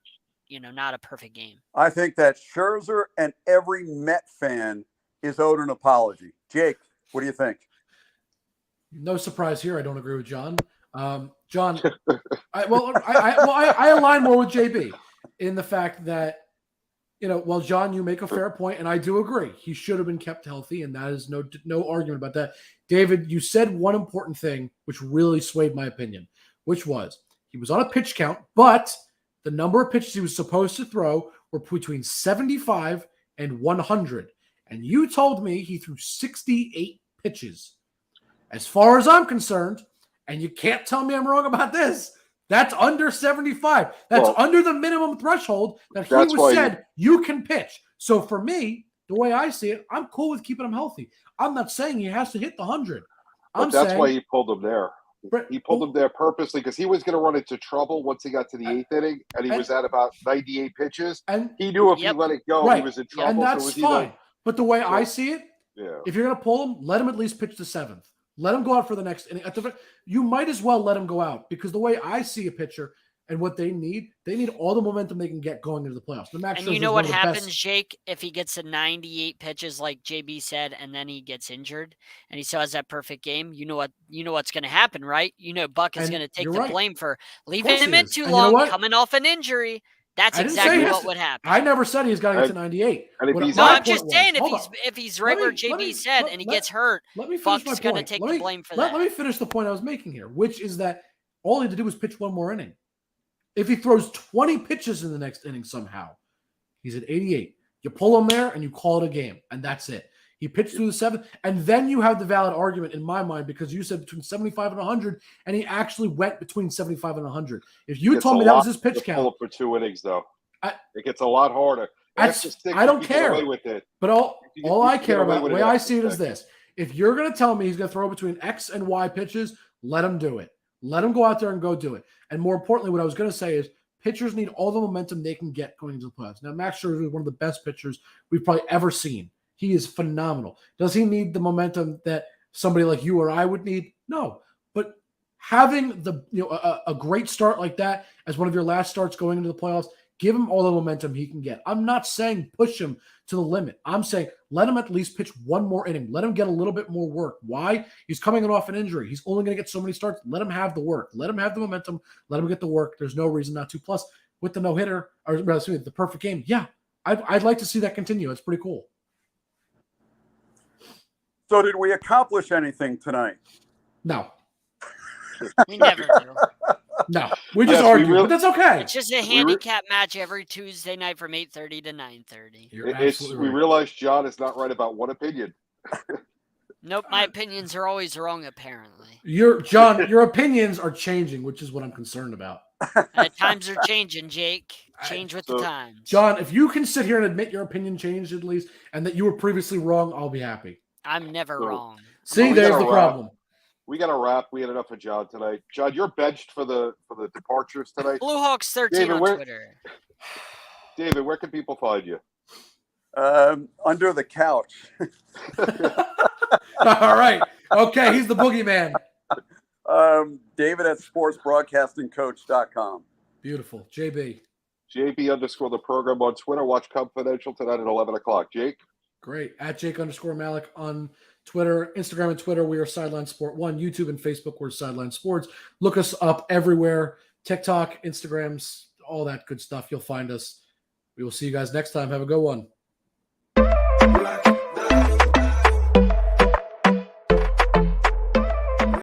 a perfect game. I think that Scherzer and every Met fan is owed an apology. Jake, what do you think? No surprise here. I don't agree with John. John, I align more with JB in the fact that, John, you make a fair point, and I do agree. He should have been kept healthy, and that is no argument about that. David, you said one important thing which really swayed my opinion, which was he was on a pitch count, but the number of pitches he was supposed to throw were between 75 and 100. And you told me he threw 68 pitches. As far as I'm concerned, and you can't tell me I'm wrong about this, that's under 75. That's under the minimum threshold that said you can pitch. So for me, the way I see it, I'm cool with keeping him healthy. I'm not saying he has to hit the 100. That's why he pulled him there. He pulled him there purposely because he was going to run into trouble once he got to the 8th inning, and he was at about 98 pitches. And he knew if he let it go, he was in trouble. And that's fine. But the way I see it, if you're going to pull him, let him at least pitch the 7th. Let him go out for the next inning. You might as well let him go out because the way I see a pitcher and what they need all the momentum they can get going into the playoffs. And you know what happens, Jake, if he gets to 98 pitches, like JB said, and then he gets injured and he still has that perfect game? You know what's going to happen, right? Buck is going to take the blame for leaving him in too long, coming off an injury. That's exactly what would happen. I never said he's got to get to 98. I'm just saying if he's right where JB said and he gets hurt, Buck's going to take the blame for that. Let me finish the point I was making here, which is that all he had to do was pitch one more inning. If he throws 20 pitches in the next inning somehow, he's at 88. You pull him there and you call it a game, and that's it. He pitched through the 7th, and then you have the valid argument in my mind because you said between 75 and 100, and he actually went between 75 and 100. If you told me that was his pitch count, pull up for 2 innings though, it gets a lot harder. I don't care. But all I care about, the way I see it is this: if you're going to tell me he's going to throw between X and Y pitches, let him do it. Let him go out there and go do it. And more importantly, what I was going to say is pitchers need all the momentum they can get going into the playoffs. Now, Max Scherzer is one of the best pitchers we've probably ever seen. He is phenomenal. Does he need the momentum that somebody like you or I would need? No. But having a great start like that as one of your last starts going into the playoffs, give him all the momentum he can get. I'm not saying push him to the limit. I'm saying let him at least pitch one more inning. Let him get a little bit more work. Why? He's coming off an injury. He's only going to get so many starts. Let him have the work. Let him have the momentum. Let him get the work. There's no reason not to. Plus, with the no-hitter, or excuse me, the perfect game, I'd like to see that continue. It's pretty cool. So did we accomplish anything tonight? No, We never do. no, we just Yes, we argued, really- but that's okay. It's just a handicap match every Tuesday night from 8:30 to 9:30. You're We absolutely right. realize John is not right about one opinion. Nope, my opinions are always wrong, apparently. John, your opinions are changing, which is what I'm concerned about. Times are changing, Jake. Change with the So- times. John, if you can sit here and admit your opinion changed at least, and that you were previously wrong, I'll be happy. I'm never So- wrong. See, we there's gotta the wrap. problem. We got to wrap. We had enough of John tonight. John, you're benched for the departures tonight. Bluehawks 13 David, on where- Twitter. David, where can people find you? Under the couch. All right. Okay, he's the boogeyman. David at sportsbroadcastingcoach.com. Beautiful. JB. JB_ the program on Twitter. Watch Confidential tonight at 11 o'clock. Jake? Great. At Jake_Malik on Twitter, Instagram and Twitter. We are Sideline Sport 1. YouTube and Facebook, we're Sideline Sports. Look us up everywhere. TikTok, Instagrams, all that good stuff. You'll find us. We will see you guys next time. Have a good one.